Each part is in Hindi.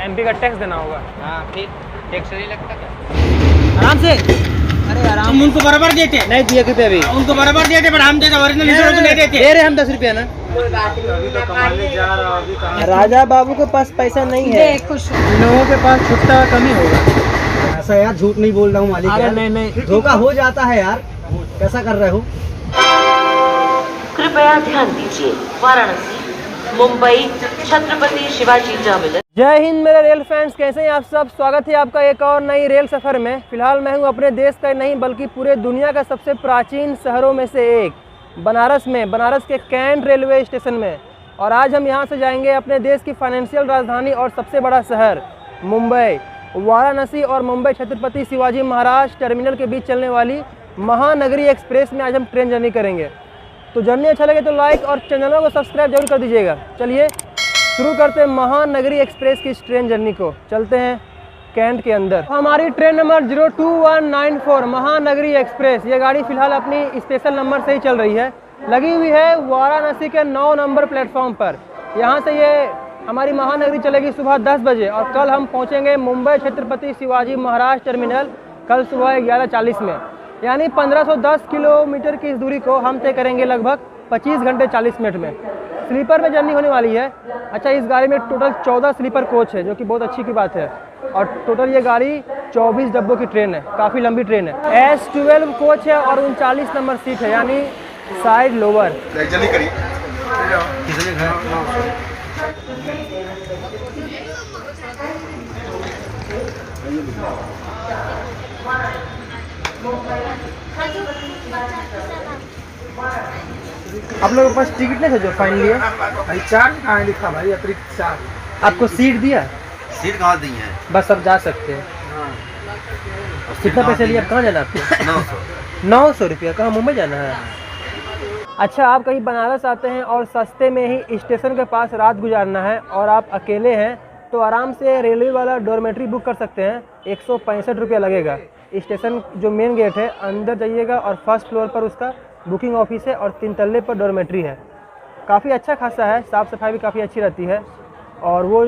एमपी का टैक्स देना होगा। हाँ फिर टैक्स नहीं लगता क्या? आराम से। अरे आराम। हम उनको बराबर देते हैं। नहीं दिए कितने अभी? उनको बराबर देते पर हम देते ओरिजिनल इंश्योरेंस नहीं देते। दे रहे हम 10 रुपया ना। कोई बात नहीं, अभी तो कमाने जा रहा हूँ, अभी कहाँ। राजा बाबू के पास पैसा नहीं है। खुश लोगों के पास छुट्टा का कमी होगा। ऐसा यार झूठ नहीं बोल रहा हूँ मालिक। अरे यार नहीं धोखा हो जाता है यार। कैसा कर रहे हो? कृपया ध्यान दीजिए, वाराणसी मुंबई छत्रपति शिवाजी टर्मिनल। जय हिंद मेरे रेल फैंस, कैसे हैं आप सब। स्वागत है आपका एक और नई रेल सफ़र में। फिलहाल मैं हूं अपने देश का नहीं बल्कि पूरे दुनिया का सबसे प्राचीन शहरों में से एक बनारस में, बनारस के कैंट रेलवे स्टेशन में। और आज हम यहां से जाएंगे अपने देश की फाइनेंशियल राजधानी और सबसे बड़ा शहर मुंबई। वाराणसी और मुंबई छत्रपति शिवाजी महाराज टर्मिनल के बीच चलने वाली महानगरी एक्सप्रेस में आज हम ट्रेन जर्नी करेंगे। तो जर्नी अच्छा लगे तो लाइक और चैनल को सब्सक्राइब जरूर कर दीजिएगा। चलिए शुरू करते हैं महानगरी एक्सप्रेस की इस ट्रेन जर्नी को। चलते हैं कैंट के अंदर। हमारी ट्रेन नंबर 02194 महानगरी एक्सप्रेस, ये गाड़ी फिलहाल अपनी स्पेशल नंबर से ही चल रही है। लगी हुई है वाराणसी के 9 नंबर प्लेटफॉर्म पर। यहाँ से ये हमारी महानगरी चलेगी सुबह 10 बजे और कल हम पहुँचेंगे मुंबई छत्रपति शिवाजी महाराज टर्मिनल कल सुबह 11:40 में। यानी 1510 किलोमीटर की इस दूरी को हम तय करेंगे लगभग 25 घंटे 40 मिनट में। स्लीपर में जर्नी होने वाली है। अच्छा, इस गाड़ी में टोटल 14 स्लीपर कोच है, जो कि बहुत अच्छी की बात है। और टोटल ये गाड़ी 24 डब्बों की ट्रेन है, काफ़ी लंबी ट्रेन है। S12 कोच है और 39 नंबर सीट है, यानी साइड लोअर। आप लोगों के पास टिकट नहीं था जो फाइन लिया? भाई चार्ज कहाँ लिखा भाई, अतिरिक्त चार्ज। आपको सीट दिया? सीट कहाँ दी है? बस अब जा सकते हैं। कितना पैसे लिए? आप कहाँ जाना आपको? 900। 900 रुपया। कहाँ, मुंबई जाना है? अच्छा, आप कहीं बनारस आते हैं और सस्ते में ही स्टेशन के पास रात गुजारना है और आप अकेले हैं तो आराम से रेलवे वाला डॉर्मेट्री बुक कर सकते हैं। 165 रुपया लगेगा। स्टेशन जो मेन गेट है अंदर जाइएगा और फर्स्ट फ्लोर पर उसका बुकिंग ऑफिस है और 3 तल्ले पर डॉर्मेट्री है। काफ़ी अच्छा खासा है, साफ़ सफाई भी काफ़ी अच्छी रहती है। और वो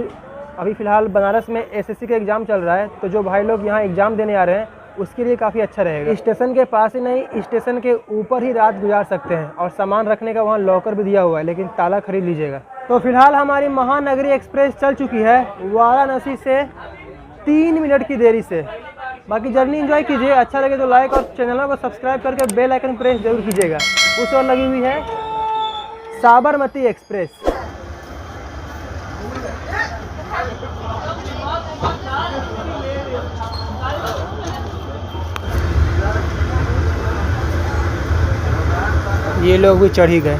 अभी फ़िलहाल बनारस में एसएससी का एग्ज़ाम चल रहा है, तो जो भाई लोग यहाँ एग्ज़ाम देने आ रहे हैं उसके लिए काफ़ी अच्छा रहेगा। स्टेशन के पास ही नहीं, स्टेशन के ऊपर ही रात गुजार सकते हैं। और सामान रखने का वहाँ लॉकर भी दिया हुआ है, लेकिन ताला खरीद लीजिएगा। तो फिलहाल हमारी महानगरी एक्सप्रेस चल चुकी है वाराणसी से 3 मिनट की देरी से। बाकी जर्नी एंजॉय कीजिए। अच्छा लगे तो लाइक और चैनल को सब्सक्राइब करके बेल आइकन प्रेस जरूर कीजिएगा। उस ओर लगी हुई है साबरमती एक्सप्रेस। ये लोग भी चढ़ ही गए।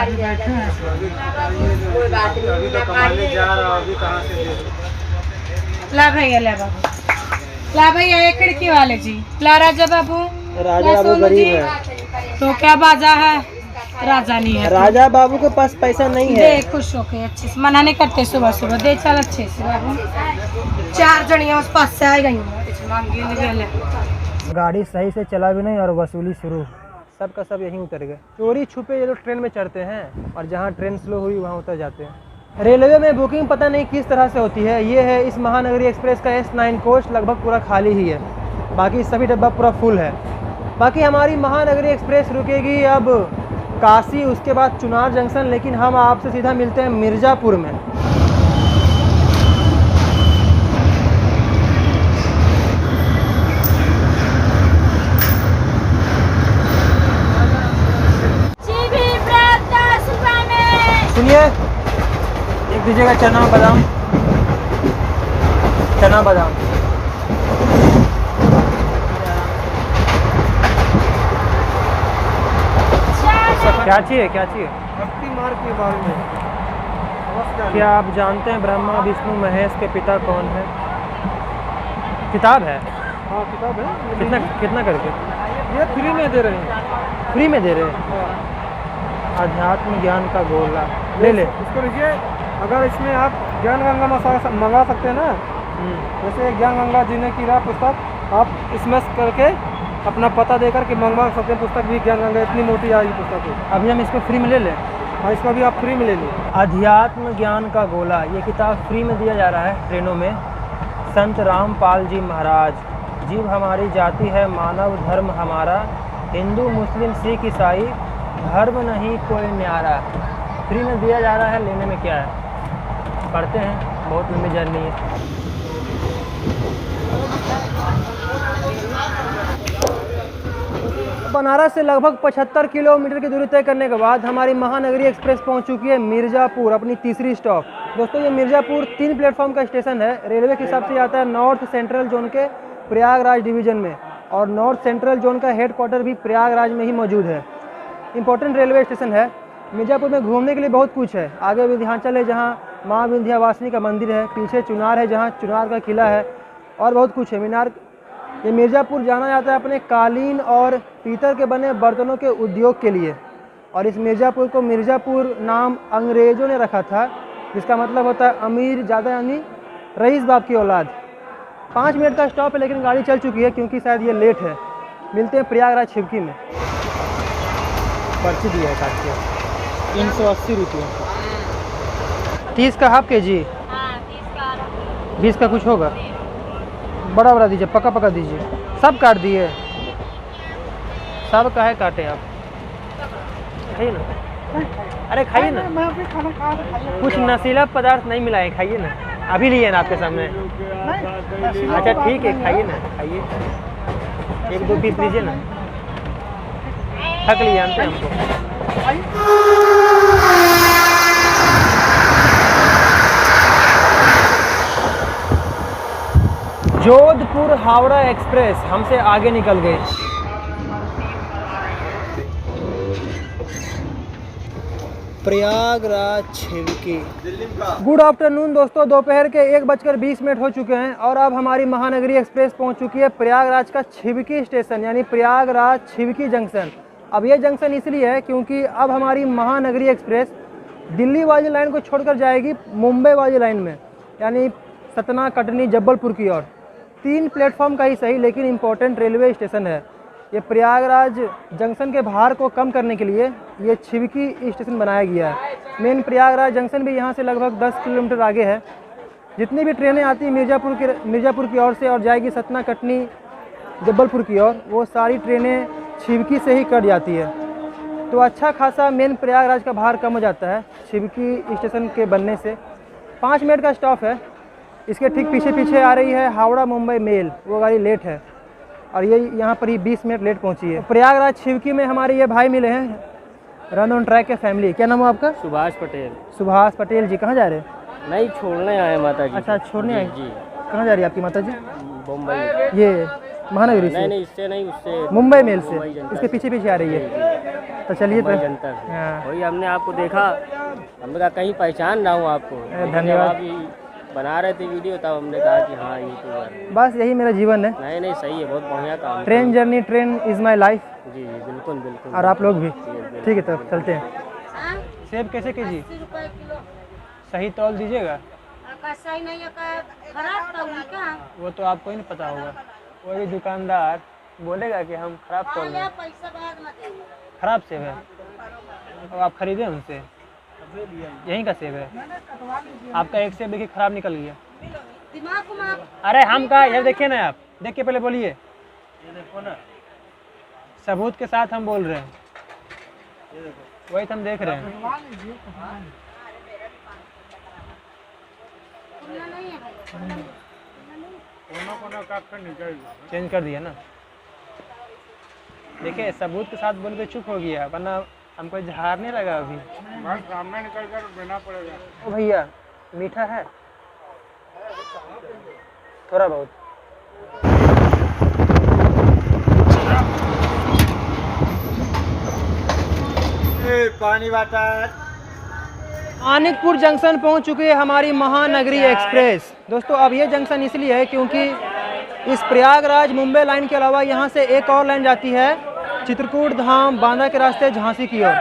बैठे हैं। कोई बात नहीं, अभी तो कमाने जा रहा हूँ, अभी कहाँ से। ला भैया, ला बाबू, ला भैया, ये खिड़की वाले जी। ला राजा बाबू। राजा बाबू गरीब है तो क्या बाजा है, राजा नहीं है। राजा बाबू के पास पैसा नहीं है। दे खुश होके अच्छे से, मना नहीं करते। सुबह सुबह दे चल अच्छे से बाबू। 4 जनिया उस पास से आ गई। गाड़ी सही से चला भी नहीं और वसूली शुरू। सब का सब यहीं उतर गए। चोरी छुपे ये लोग ट्रेन में चढ़ते हैं और जहाँ ट्रेन स्लो हुई वहाँ उतर जाते हैं। रेलवे में बुकिंग पता नहीं किस तरह से होती है। ये है इस महानगरी एक्सप्रेस का S9 कोच, लगभग पूरा खाली ही है, बाकी सभी डब्बा पूरा फुल है। बाकी हमारी महानगरी एक्सप्रेस रुकेगी अब काशी, उसके बाद चुनार जंक्शन, लेकिन हम आपसे सीधा मिलते हैं मिर्ज़ापुर में। सुनिए, एक दीजिएगा चना बादाम। चना बादाम क्या चाहिए? क्या चाहिए? भक्ति मार्ग के बारे में। क्या आप जानते हैं ब्रह्मा विष्णु महेश के पिता कौन है? किताब है? हाँ किताब है। कितना करके? ये फ्री में दे रहे हैं। फ्री में दे रहे हैं? अध्यात्म ज्ञान का गोला ले ले। इसको लीजिए। अगर इसमें आप ज्ञान गंगा मंगा सकते हैं ना, जैसे ज्ञान गंगा जीने की राह पुस्तक, आप इसमें करके अपना पता देकर के मंगवा सकते हैं। पुस्तक भी ज्ञान गंगा, इतनी मोटी आई पुस्तक है। अभी हम इसको फ्री में ले लें? हाँ, इसका भी आप फ्री में ले लीजिए। अध्यात्म ज्ञान का गोला, ये किताब फ्री में दिया जा रहा है ट्रेनों में। संत रामपाल जी महाराज, जीव हमारी जाति है मानव धर्म हमारा, हिंदू मुस्लिम सिख ईसाई धर्म नहीं कोई न्यारा। फ्री में दिया जा रहा है, लेने में क्या है, पढ़ते हैं, बहुत लंबी जर्नी है। बनारस से लगभग 75 किलोमीटर की दूरी तय करने के बाद हमारी महानगरी एक्सप्रेस पहुंच चुकी है मिर्ज़ापुर, अपनी तीसरी स्टॉप। दोस्तों ये मिर्ज़ापुर 3 प्लेटफॉर्म का स्टेशन है। रेलवे के हिसाब से आता है नॉर्थ सेंट्रल जोन के प्रयागराज डिवीज़न में, और नॉर्थ सेंट्रल जोन का हेडक्वार्टर भी प्रयागराज में ही मौजूद है। इंपॉर्टेंट रेलवे स्टेशन है। मिर्ज़ापुर में घूमने के लिए बहुत कुछ है। आगे विंध्याचल है जहाँ माँ विंध्यवासिनी का मंदिर है, पीछे चुनार है जहाँ चुनार का किला है, और बहुत कुछ है। मीनार। ये मिर्ज़ापुर जाना जाता है अपने कालीन और पीतल के बने बर्तनों के उद्योग के लिए, और इस मिर्ज़ापुर को मिर्ज़ापुर नाम अंग्रेज़ों ने रखा था, जिसका मतलब होता है अमीर ज़्यादा यानी रईस बाप की औलाद। 5 मिनट का स्टॉप है, लेकिन गाड़ी चल चुकी है क्योंकि शायद ये लेट है। मिलते हैं प्रयागराज छिवकी में। पर्ची दिया है काट के 380 रुपये। 30 का हाफ के जी, 20 का कुछ होगा। बड़ा बड़ा दीजिए, पका पका दीजिए। सब काट दिए, सब काहे काटे आप? खाइए ना, अरे खाइए ना। कुछ नशीला पदार्थ नहीं मिला है, खाइए ना। अभी लिए ना आपके सामने। अच्छा ठीक है, खाइए ना, खाइए। 1-2 पीस लीजिए ना। थक लिए जानते हैं हमको। जोधपुर हावड़ा एक्सप्रेस हमसे आगे निकल गई। प्रयागराज छिवकी। गुड आफ्टरनून दोस्तों, दोपहर के 1:20 हो चुके हैं और अब हमारी महानगरी एक्सप्रेस पहुंच चुकी है प्रयागराज का छिवकी स्टेशन, यानी प्रयागराज छिवकी जंक्शन। अब ये जंक्शन इसलिए है क्योंकि अब हमारी महानगरी एक्सप्रेस दिल्ली वाली लाइन को छोड़कर जाएगी मुंबई वाली लाइन में, यानी सतना, कटनी, जबलपुर की ओर। 3 प्लेटफॉर्म का ही सही, लेकिन इम्पोर्टेंट रेलवे स्टेशन है। ये प्रयागराज जंक्शन के भार को कम करने के लिए ये छिवकी स्टेशन बनाया गया है। मेन प्रयागराज जंक्शन भी यहाँ से लगभग 10 किलोमीटर आगे है। जितनी भी ट्रेनें आती हैं मिर्ज़ापुर की ओर से और जाएगी सतना, कटनी, जबलपुर की ओर, वो सारी ट्रेनें छिवकी से ही कट जाती है। तो अच्छा खासा मेन प्रयागराज का भार कम हो जाता है छिवकी स्टेशन के बनने से। 5 मिनट का स्टॉप है। इसके ठीक पीछे पीछे आ रही है हावड़ा मुंबई मेल, वो गाड़ी लेट है और ये यहाँ पर ही 20 मिनट लेट पहुँची है। प्रयागराज छिवकी में हमारे ये भाई मिले हैं, रन ऑन ट्रैक के फैमिली। क्या नाम है आपका? सुभाष पटेल। सुभाष पटेल जी, कहाँ जा रहे हैं? नहीं, छोड़ने आए माता जी। अच्छा, छोड़ने आए जी। कहाँ जा रही है आपकी माता जी? बम्बई। ये महानगरी से? नहीं, इससे नहीं, उससे मुंबई मेल से। इसके पीछे पीछे आ रही है। तो चलिए तो जनता से। हाँ। वही हमने आपको देखा, हमने कहा कहीं पहचान रहा हूँ आपको। धन्यवाद। आप ये बना रहे थे वीडियो, तब हमने कहा कि हाँ यूट्यूबर। बस यही मेरा जीवन है। नहीं नहीं, सही है, बहुत बढ़िया काम। Train journey, train is my life. जी जी, बिल्कुल बिल्कुल। और आप लोग भी। ठीक है, तो चलते हैं। सेब कैसे केजी? सही तौल दीजिएगा। सही नहीं है, खराब तौल का। वो तो आपको ही नहीं पता होगा। वही दुकानदार बोलेगा कि हम खराब तौल रहे हैं। पैसा बाद में देंगे। खराब सेब है और आप खरीदे उनसे? यहीं का सेब है? आपका एक सेब देखिए खराब निकल गया। दिमाग को माप। अरे हम कहा, ये देखिए ना, आप देख के पहले बोलिए। ये देखो ना, सबूत के साथ हम बोल रहे हैं। ये देखो, वही तो हम देख रहे हैं। चेंज कर दिया ना। देखिए, सबूत के साथ बोल के चुप हो गया, वरना हमको झाड़ने लगा। अभी सामने निकल कर देना पड़ेगा। ओ भैया, मीठा है? थोड़ा बहुत। पानी वाटर। मानिकपुर जंक्शन पहुंच चुकी है हमारी महानगरी एक्सप्रेस। दोस्तों, अब ये जंक्शन इसलिए है क्योंकि इस प्रयागराज मुंबई लाइन के अलावा यहाँ से एक और लाइन जाती है चित्रकूट धाम बांदा के रास्ते झांसी की ओर।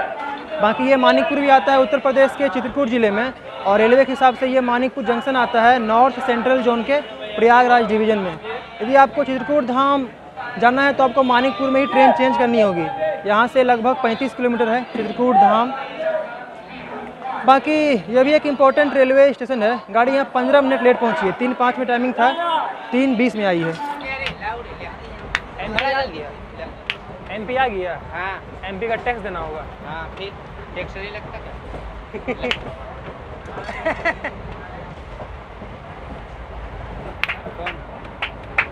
बाकी ये मानिकपुर भी आता है उत्तर प्रदेश के चित्रकूट ज़िले में, और रेलवे के हिसाब से ये मानिकपुर जंक्शन आता है नॉर्थ सेंट्रल जोन के प्रयागराज डिवीज़न में। यदि आपको चित्रकूट धाम जाना है तो आपको मानिकपुर में ही ट्रेन चेंज करनी होगी। यहाँ से लगभग 35 किलोमीटर है चित्रकूट धाम। बाकी ये भी एक इम्पोर्टेंट रेलवे स्टेशन है। गाड़ी यहाँ 15 मिनट लेट पहुँची है। 3:05 में टाइमिंग था, 3:20 में आई है। MP आ गया। हाँ, MP का टैक्स देना होगा। हाँ, फिर टैक्स नहीं लगता क्या?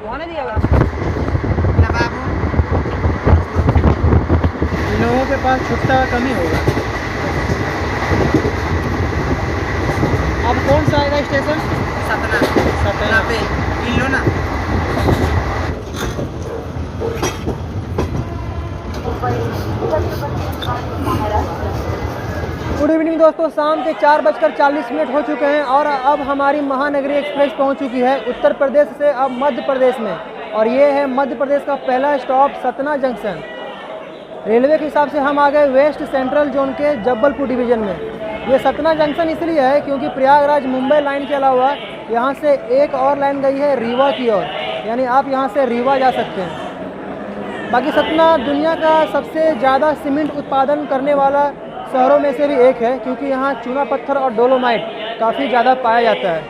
वहाँ नहीं दिया इन लोगों के पास छुट्टा कम ही होगा। अब कौन सा आएगा स्टेशन? सतना पे किलो ना। गुड इवनिंग दोस्तों, शाम के 4:40 हो चुके हैं और अब हमारी महानगरी एक्सप्रेस पहुंच चुकी है उत्तर प्रदेश से अब मध्य प्रदेश में। और ये है मध्य प्रदेश का पहला स्टॉप सतना जंक्शन। रेलवे के हिसाब से हम आ गए वेस्ट सेंट्रल जोन के जबलपुर डिवीज़न में। ये सतना जंक्शन इसलिए है क्योंकि प्रयागराज मुंबई लाइन के अलावा यहाँ से एक और लाइन गई है रीवा की ओर, यानी आप यहाँ से रीवा जा सकते हैं। बाकी सतना दुनिया का सबसे ज़्यादा सीमेंट उत्पादन करने वाला शहरों में से भी एक है क्योंकि यहाँ चूना पत्थर और डोलोमाइट काफ़ी ज़्यादा पाया जाता है।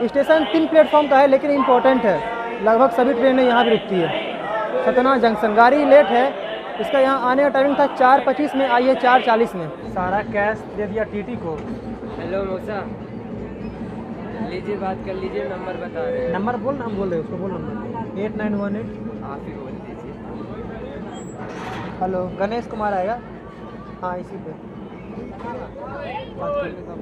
स्टेशन 3 प्लेटफॉर्म का है लेकिन इम्पोर्टेंट है, लगभग सभी ट्रेनें यहाँ भी रुकती है। सतना जंक्शन गाड़ी लेट है, इसका यहाँ आने का टाइमिंग था 4:25 में, आई है 4:40 में। सारा कैश दे दिया टीटी को। हेलो मौसा, लीजिए बात कर लीजिए, नंबर बता रहे हैं। नंबर बोल, हम बोल रहे हैं उसको, बोल नंबर 8918। आप ही बोल दीजिए। हेलो, गणेश कुमार आएगा। हाँ, इसी पे बात कर लेता हूँ।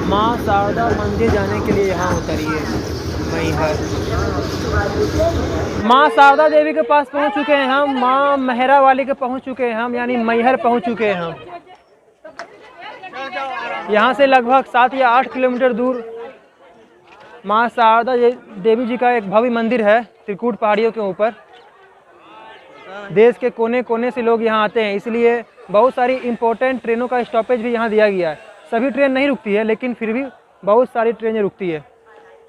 माँ शारदा मंदिर जाने के लिए यहाँ उतरिए मैहर। माँ शारदा देवी के पास पहुँच चुके हैं हम, माँ मेहरा वाली के पहुँच चुके हैं हम, यानी मैहर पहुँच चुके हैं हम। यहाँ से लगभग 7 या 8 किलोमीटर दूर माँ शारदा देवी जी का एक भव्य मंदिर है त्रिकूट पहाड़ियों के ऊपर। देश के कोने कोने से लोग यहाँ आते हैं, इसलिए बहुत सारी इम्पोर्टेंट ट्रेनों का स्टॉपेज भी यहाँ दिया गया है। सभी ट्रेन नहीं रुकती है लेकिन फिर भी बहुत सारी ट्रेनें रुकती है।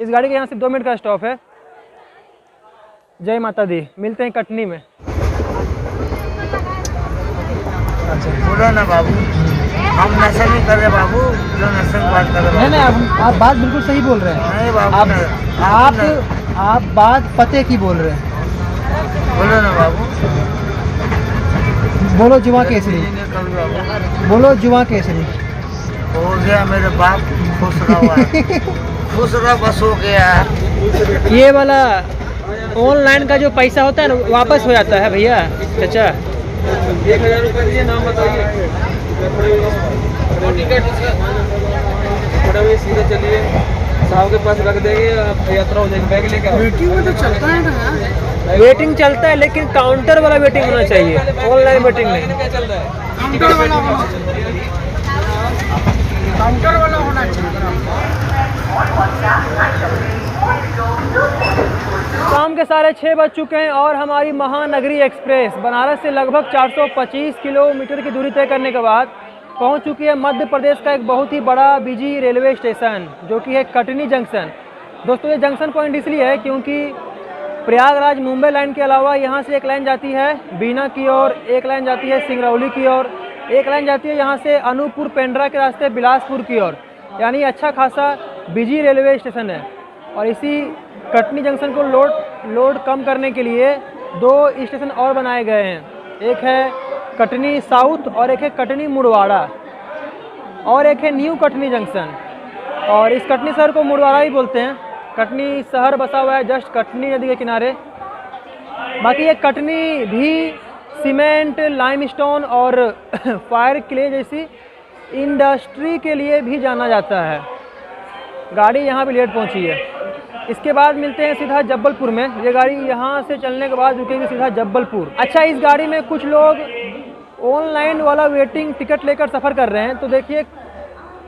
इस गाड़ी के यहाँ से 2 मिनट का स्टॉप है। जय माता दी, मिलते हैं कटनी में। बोलो ना बाबू, हम नशा नहीं कर रहे बाबू, जो नशे की बात कर रहे नहीं नहीं, आप बात बिल्कुल सही बोल रहे हैं। नहीं बाबू, आप बात पते की बोल रहे हैं। बोलो ना बाबू। बोलो जुआ केसरी, बोलो जुआ केसरी। हो गया मेरे बाप, खुश रहो खुश रहो, बस हो गया। ये वाला ऑनलाइन का जो पैसा होता है ना वापस हो जाता है भैया चाचा। 1000 रुपये दीजिए, नाम बताइए। सीधे चलिए, साहब के पास रख देंगे, यात्रा हो जाएगी। बैग लेकर वेटिंग में तो चलता है ना, वेटिंग चलता है लेकिन काउंटर वाला वेटिंग होना चाहिए, ऑनलाइन वेटिंग नहीं। काउंटर वाला होना चाहिए। शाम के 6:30 बज चुके हैं और हमारी महानगरी एक्सप्रेस बनारस से लगभग 425 किलोमीटर की दूरी तय करने के बाद पहुंच चुकी है मध्य प्रदेश का एक बहुत ही बड़ा बिजी रेलवे स्टेशन जो कि है कटनी जंक्शन। दोस्तों, ये जंक्शन पॉइंट इसलिए है क्योंकि प्रयागराज मुंबई लाइन के अलावा यहाँ से एक लाइन जाती है बीना की ओर, एक लाइन जाती है सिंगरौली की ओर, एक लाइन जाती है यहाँ से अनूपपुर पेंड्रा के रास्ते बिलासपुर की ओर। यानी अच्छा खासा बिजी रेलवे स्टेशन है। और इसी कटनी जंक्शन को लोड कम करने के लिए 2 स्टेशन और बनाए गए हैं। एक है कटनी साउथ और एक है कटनी मुड़वाड़ा और एक है न्यू कटनी जंक्शन। और इस कटनी शहर को मुड़वाड़ा ही बोलते हैं। कटनी शहर बसा हुआ है जस्ट कटनी नदी के किनारे। बाकी ये कटनी भी सीमेंट, लाइमस्टोन और फायर क्ले जैसी इंडस्ट्री के लिए भी जाना जाता है। गाड़ी यहाँ भी लेट पहुँची है। इसके बाद मिलते हैं सीधा जबलपुर में। ये गाड़ी यहाँ से चलने के बाद रुकेगी सीधा जबलपुर। अच्छा, इस गाड़ी में कुछ लोग ऑनलाइन वाला वेटिंग टिकट लेकर सफ़र कर रहे हैं, तो देखिए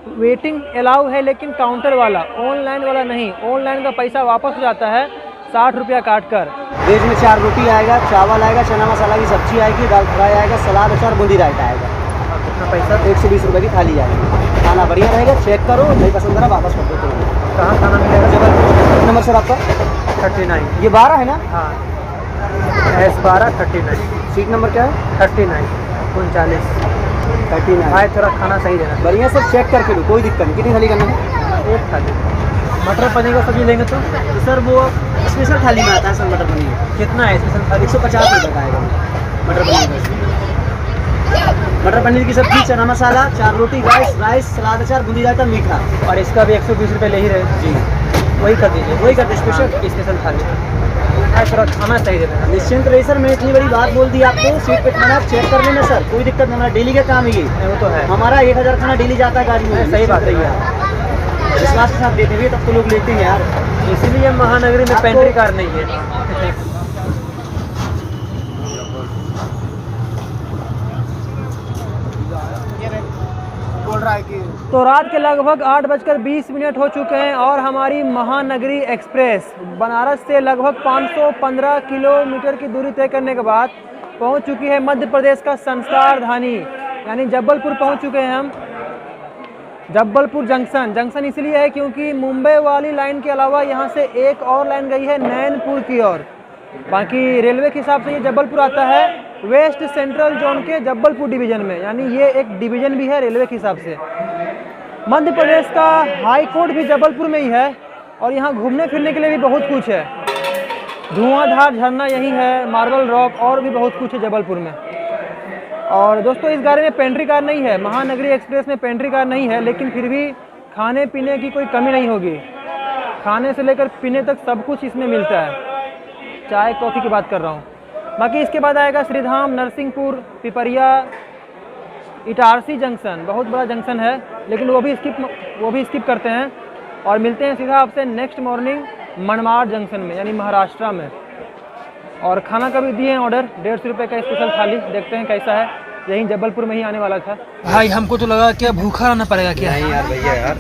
वेटिंग अलाउ है लेकिन काउंटर वाला, ऑनलाइन वाला नहीं। ऑनलाइन का पैसा वापस हो जाता है 60 रुपया काट कर। वेज में 4 रोटी आएगा, चावल आएगा, चना मसाला की सब्जी आएगी, दाल फ्राई आएगा, सलाद, अचार, बूंदी रायता आएगा। कितना पैसा? 120 रुपये की थाली आएगी। खाना बढ़िया रहेगा, चेक करो, नहीं पसंद आ रहा वापस कर दो तुरंत। कहाँ खाना मिलेगा? जबलपुर नंबर सर आपका 39। ये 12 है ना? हाँ, S12 39। सीट नंबर क्या है? 39 39। 39। भाई थोड़ा खाना सही देना। बढ़िया सर, चेक करके लो, कोई दिक्कत नहीं। कितनी थाली करना है? एक थाली। मटर पनीर का सब्जी लेंगे तो सर वो स्पेशल थाली में आता है सर मटर पनीर। कितना है स्पेशल थाली? 150 रुपये का आएगा मटर पनीर का। मटर पनीर की सब्जी, चना मसाला, 4 रोटी, राइस, सलाद, अचार, बूंदी रायता, मीठा। और इसका भी 120 रुपये ले ही रहे जी, वही कर दीजिए। वही करते स्पेशल थाली। भाई थोड़ा खाना सही देना। निश्चिंत रही सर, मैं इतनी बड़ी बात बोल दी आपको। सीट पे खाना आप चेक कर लेना सर, कोई दिक्कत नहीं। हमारा डेली का काम है ये। वो तो है, हमारा 1000 खाना डेली जाता है गाड़ी में। सही बात है यार, विश्वास के साथ देते हुए तब तो लोग लेते हैं यार। इसीलिए महानगरी में पेंट्री कार नहीं है। बोल रहा है कि तो रात के लगभग 8:20 हो चुके हैं और हमारी महानगरी एक्सप्रेस बनारस से लगभग 515 किलोमीटर की दूरी तय करने के बाद पहुंच चुकी है मध्य प्रदेश का संस्कार धानी यानी जबलपुर पहुंच चुके हैं हम। जबलपुर जंक्शन इसलिए है क्योंकि मुंबई वाली लाइन के अलावा यहाँ से एक और लाइन गई है नैनपुर की ओर। बाकी रेलवे के हिसाब से ये जबलपुर आता है वेस्ट सेंट्रल जोन के जबलपुर डिवीज़न में, यानी ये एक डिवीज़न भी है रेलवे के हिसाब से। मध्य प्रदेश का हाई कोर्ट भी जबलपुर में ही है और यहाँ घूमने फिरने के लिए भी बहुत कुछ है। धुआंधार झरना यही है, मार्बल रॉक और भी बहुत कुछ है जबलपुर में। और दोस्तों इस गाड़ी में पेंट्री कार नहीं है, महानगरी एक्सप्रेस में पेंट्री कार नहीं है, लेकिन फिर भी खाने पीने की कोई कमी नहीं होगी। खाने से लेकर पीने तक सब कुछ इसमें मिलता है, चाय कॉफ़ी की बात कर रहा हूँ। बाकी इसके बाद आएगा श्रीधाम, नरसिंहपुर, पिपरिया, इटारसी जंक्शन, बहुत बड़ा जंक्शन है, लेकिन वो भी स्किप करते हैं और मिलते हैं सीधा आपसे नेक्स्ट मॉर्निंग मनमाड़ जंक्शन में यानी महाराष्ट्र में। और खाना का भी दिए हैं ऑर्डर, 150 रुपये का स्पेशल थाली, देखते हैं कैसा है। यहीं जबलपुर में ही आने वाला था। भाई हमको तो लगा क्या भूखा रहना पड़ेगा क्या? नहीं यार भैया यार।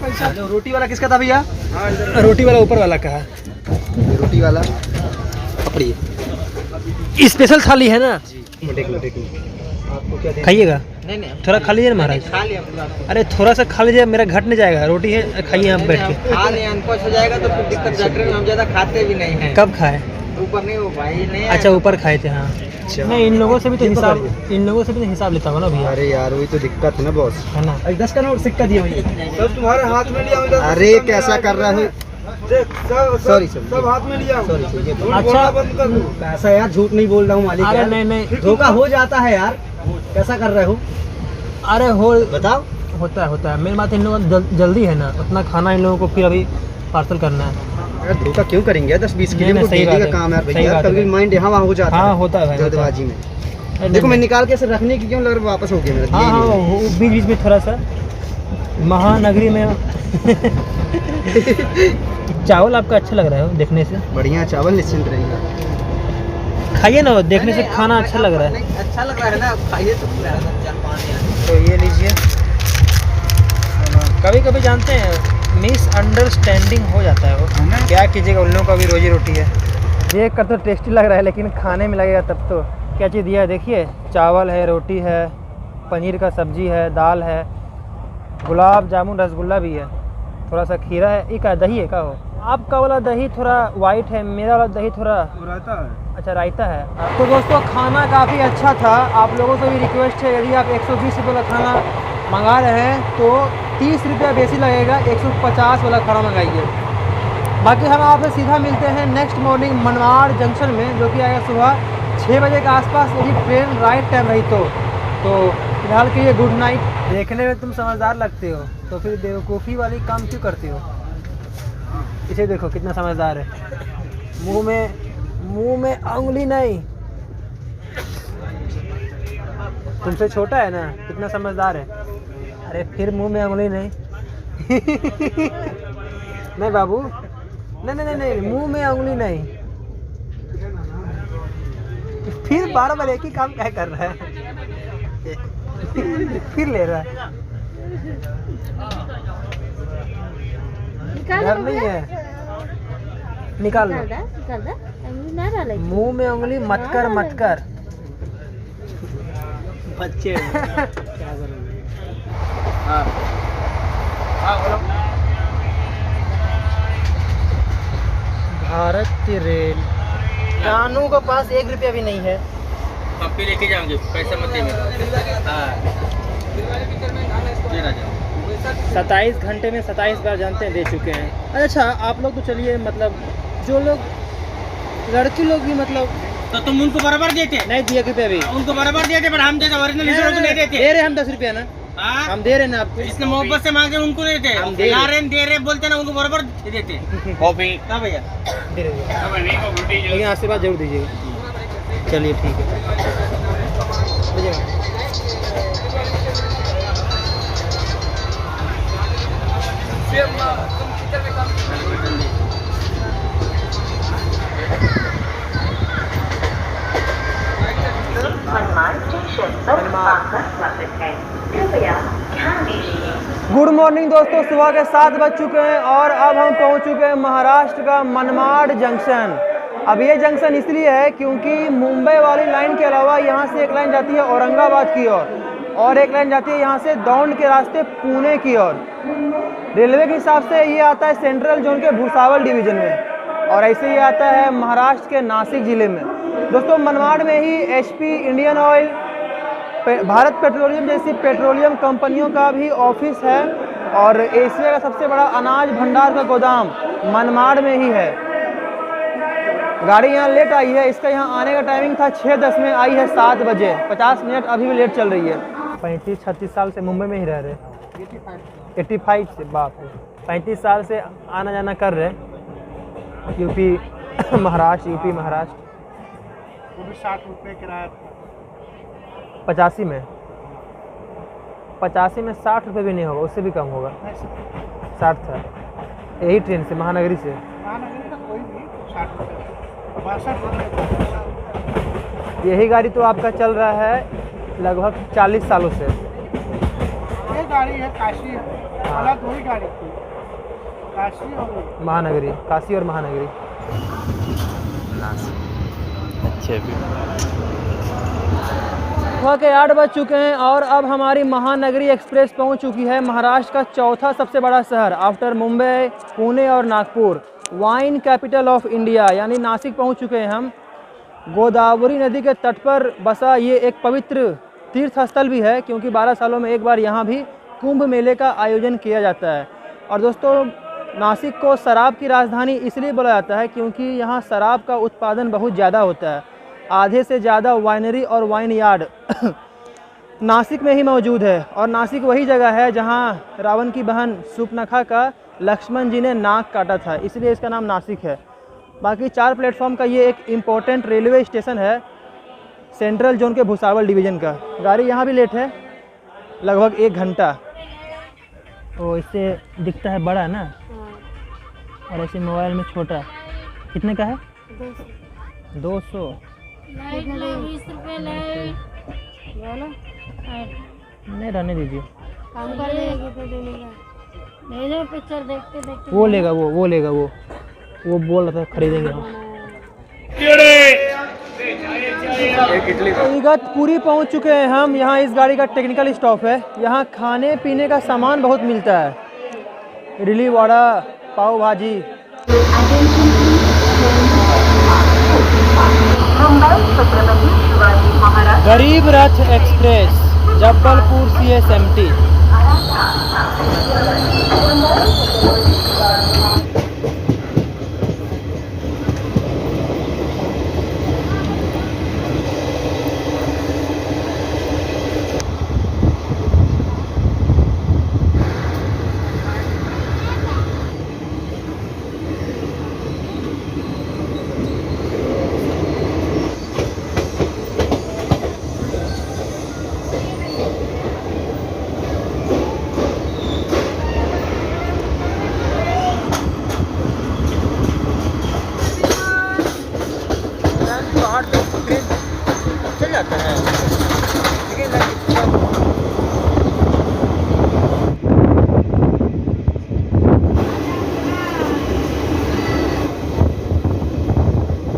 रोटी वाला किसका था भैया? रोटी वाला ऊपर वाला का है। रोटी वाला पकड़िए, स्पेशल थाली है ना? आपको क्या खाइएगा? नहीं थोड़ा खा लीजिए ना महाराज। खा लिया। अरे थोड़ा सा खा लीजिए, मेरा घट नहीं जाएगा। रोटी है, खाइए आप बैठ के। खा नहीं अनपच हो जाएगा तो फिर दिक्कत। डॉक्टर हम ज़्यादा खाते भी नहीं हैं। कब खाए? ऊपर नहीं हो भाई, नहीं। अच्छा ऊपर खाए थे, हाँ। नहीं इन लोगों से भी तो हिसाब लेता हूँ ना भैया। अरे यार वही तो दिक्कत है ना बॉस, है ना? 10 का नोट सिक्का दिया भैया। सब तुम्हारे हाथ में लिया। अरे कैसा कर रहा है? सॉरी सब हाथ में लिया। अच्छा पैसा यार झूठ नहीं बोल रहा हूँ मालिक। अरे यार नहीं धोखा हो जाता है यार, कैसा कर रहे हो? अरे हो बताओ। होता है मेरे बात। इन लोगों को जल्दी है ना, उतना खाना इन लोगों को फिर अभी पार्सल करना है। यार धोखा क्यों करेंगे? 10-20 किलो नहीं, सही डेली बात का है। काम है सही भैया, बात है। कभी माइंड यहाँ वहाँ हो जाता है। हाँ होता है भाई, जल्दबाजी में। देखो मैं निकाल के ऐसे रखने की क्यों लग रहा, वापस हो गया मेरा। हाँ बीच में थोड़ा सा महानगरी में चावल आपका अच्छा लग रहा है देखने से। बढ़िया चावल, निश्चिंत रहिए। खाइए ना, देखने से खाना अच्छा लग रहा है। अच्छा लग रहा है ना, खाइए तो ये लीजिए। कभी कभी जानते हैं मिसअंडरस्टैंडिंग हो जाता है, वो क्या कीजिएगा, उन लोगों का भी रोजी रोटी है। देख कर तो टेस्टी लग रहा है, लेकिन खाने में लगेगा तब तो। क्या चीज़ दिया है देखिए, चावल है, रोटी है, पनीर का सब्जी है, दाल है, गुलाब जामुन, रसगुल्ला भी है, थोड़ा सा खीरा है। ये क्या दही है? क्या हो? आपका वाला दही थोड़ा वाइट है, मेरा वाला दही थोड़ा रायता है। अच्छा रायता है। तो दोस्तों खाना काफ़ी अच्छा था। आप लोगों से भी रिक्वेस्ट है, यदि आप 120 रुपये का खाना मंगा रहे हैं तो 30 रुपया बेसी लगेगा, 150 वाला खाना मंगाइए। बाकी हम आपसे सीधा मिलते हैं नेक्स्ट मॉर्निंग मनमाड़ जंक्शन में, जो कि आएगा सुबह 6 बजे के आसपास, यदि ट्रेन राइट टाइम रही तो फिलहाल के लिए गुड नाइट। देखने में तुम समझदार लगते हो, तो फिर बेवकूफ़ी वाली काम क्यों करते हो? इसे देखो कितना समझदार है, मुंह में उंगली नहीं। तुमसे छोटा है ना, कितना समझदार है। अरे फिर मुंह में उंगली नहीं। नहीं बाबू, नहीं, मुंह में उंगली नहीं। फिर बार बार एक ही काम क्या कर रहा है? फिर ले रहा है। डर नहीं है, निकाल लो। मुंह में उंगली मत कर। बच्चे क्या करोगे? हाँ भारत की रेल कानू के पास 1 रुपया भी नहीं है। हम भी लेके जाएंगे, पैसा मत दे मेरा। हाँ 27 घंटे में 27 बार जानते हैं दे चुके हैं। अच्छा आप लोग तो चलिए मतलब जो लोग लड़की लोग भी मतलब तो तुम उनको बराबर देते? नहीं दिए रुपये भी उनको बराबर देते, पर हम देते ओरिजिनल इंश्योरेंस नहीं देते। दे रहे हम 10 रुपया ना। हाँ? हम दे रहे ना आपको। इसने मोहब्बत से मांगे उनको नहीं देते, हम दे रहे। दे रहे बोलते ना उनको बराबर देते। कॉफी हाँ भैया दे रहे लेकिन आशीर्वाद जरूर दीजिएगा। चलिए ठीक है दीजिएगा। मनमाड स्टेशन पर आपका स्वागत है, कृपया ध्यान दीजिए। गुड मॉर्निंग दोस्तों, सुबह के 7 बज चुके हैं और अब हम पहुंच चुके हैं महाराष्ट्र का मनमाड जंक्शन। अब ये जंक्शन इसलिए है क्योंकि मुंबई वाली लाइन के अलावा यहाँ से एक लाइन जाती है औरंगाबाद की ओर और एक लाइन जाती है यहाँ से दौंड के रास्ते पुणे की ओर। रेलवे के हिसाब से ये आता है सेंट्रल जोन के भुसावल डिवीज़न में और ऐसे ही आता है महाराष्ट्र के नासिक ज़िले में। दोस्तों मनमाड में ही HP, Indian oil, Bharat petroleum जैसी पेट्रोलियम कंपनियों का भी ऑफिस है और एशिया का सबसे बड़ा अनाज भंडार का गोदाम मनमाड में ही है। गाड़ी यहाँ लेट आई है, इसका यहाँ आने का टाइमिंग था 6:10 में, आई है 7 बजे, 50 मिनट अभी भी लेट चल रही है। 35-36 साल से मुंबई में ही रह रहे, 85 से, बाप रे 35 साल से आना जाना कर रहे यूपी महाराष्ट्र, यूपी महाराष्ट्र। 60 रुपये किराया 85 में 60 रुपये भी नहीं होगा, उससे भी कम होगा। 60 था यही ट्रेन से, महानगरी से। महानगरी का कोई भी 60 रुपये 62 रुपये। यही गाड़ी तो आपका चल रहा है लगभग 40 सालों से। ये गाड़ी है काशी, अलग वही गाड़ी थी, काशी और महानगरी, काशी और महानगरी। सुबह के 8 बज चुके हैं और अब हमारी महानगरी एक्सप्रेस पहुंच चुकी है महाराष्ट्र का चौथा सबसे बड़ा शहर आफ्टर मुंबई, पुणे और Nagpur, wine capital of India यानी नासिक पहुंच चुके हैं हम। गोदावरी नदी के तट पर बसा ये एक पवित्र तीर्थ स्थल भी है क्योंकि 12 सालों में एक बार यहाँ भी कुंभ मेले का आयोजन किया जाता है। और दोस्तों नासिक को शराब की राजधानी इसलिए बोला जाता है क्योंकि यहाँ शराब का उत्पादन बहुत ज़्यादा होता है। आधे से ज़्यादा वाइनरी और वाइन यार्ड नासिक में ही मौजूद है और नासिक वही जगह है जहाँ रावण की बहन शूर्पणखा का लक्ष्मण जी ने नाक काटा था, इसलिए इसका नाम नासिक है। बाकी 4 प्लेटफॉर्म का ये एक इम्पोर्टेंट रेलवे स्टेशन है सेंट्रल जोन के भुसावल डिवीज़न का। गाड़ी यहाँ भी लेट है लगभग 1 घंटा। वो इससे दिखता है बड़ा ना और ऐसे मोबाइल में छोटा। कितने का है? 200। नहीं रहने दीजिए, हम कर देंगे तो देने का नहीं जो पिक्चर देखते देखते वो लेगा, वो लेगा, वो बोल रहा था खरीदेंगे हम। इगतपुरी पहुंच चुके हैं हम। यहाँ इस गाड़ी का टेक्निकल स्टॉप है। यहाँ खाने पीने का सामान बहुत मिलता है, इडली, वड़ा, पाव भाजी। गरीब रथ एक्सप्रेस जबलपुर CSMT। चल जाता है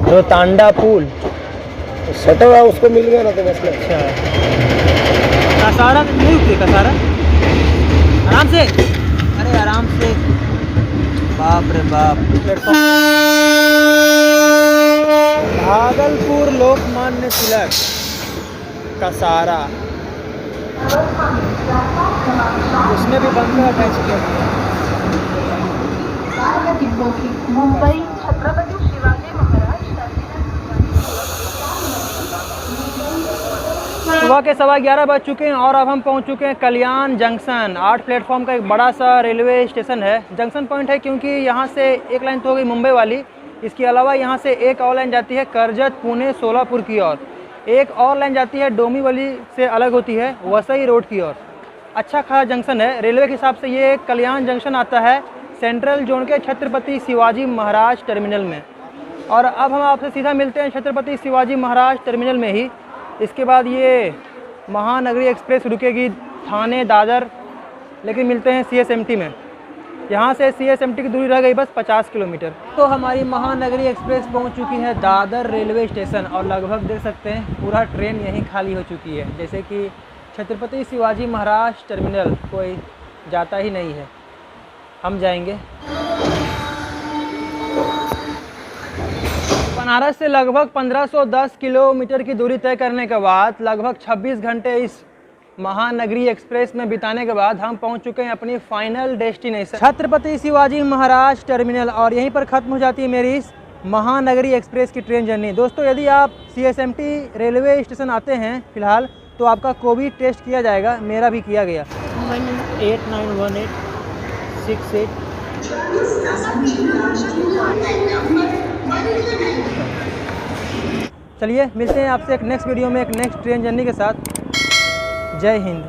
रोतांडा पुल सटा हुआ उसको मिल गया ना तो बस में। अच्छा कसारा नहीं रुकते, कसारा आराम से, अरे आराम से, बाप रे बाप। प्लेटफॉर्म भागलपुर लोकमान्य तिलक कसारा, उसमें भी बनकर अटैच किया गया। मुंबई छत्रपति शिवाजी महाराज सुबह के 11:15 बज चुके हैं और अब हम पहुंच चुके हैं कल्याण जंक्शन। 8 प्लेटफॉर्म का एक बड़ा सा रेलवे स्टेशन है। जंक्शन पॉइंट है क्योंकि यहाँ से एक लाइन तो हो गई मुंबई वाली, इसके अलावा यहाँ से एक और लाइन जाती है करजत पुणे सोलापुर की ओर, एक और लाइन जाती है डोंबिवली से अलग होती है वसई रोड की ओर। अच्छा खासा जंक्शन है। रेलवे के हिसाब से ये कल्याण जंक्शन आता है सेंट्रल जोन के छत्रपति शिवाजी महाराज टर्मिनल में। और अब हम आपसे सीधा मिलते हैं छत्रपति शिवाजी महाराज टर्मिनल में ही। इसके बाद ये महानगरी एक्सप्रेस रुकेगी थाने दादर, लेकिन मिलते हैं CSMT में। यहाँ से CSMT की दूरी रह गई बस 50 किलोमीटर। तो हमारी महानगरी एक्सप्रेस पहुँच चुकी है दादर रेलवे स्टेशन और लगभग देख सकते हैं पूरा ट्रेन यहीं खाली हो चुकी है। जैसे कि छत्रपति शिवाजी महाराज टर्मिनल कोई जाता ही नहीं है, हम जाएंगे। बनारस से लगभग 1510 किलोमीटर की दूरी तय करने के बाद लगभग 26 घंटे इस महानगरी एक्सप्रेस में बिताने के बाद हम पहुंच चुके हैं अपनी final destination Chhatrapati Shivaji Maharaj terminal. और यहीं पर ख़त्म हो जाती है मेरी इस महानगरी एक्सप्रेस की ट्रेन जर्नी। दोस्तों यदि आप CSMT रेलवे स्टेशन आते हैं फ़िलहाल तो आपका कोविड टेस्ट किया जाएगा, मेरा भी किया गया। 891868। चलिए मिलते हैं आपसे एक नेक्स्ट वीडियो में एक नेक्स्ट ट्रेन जर्नी के साथ। जय हिंद।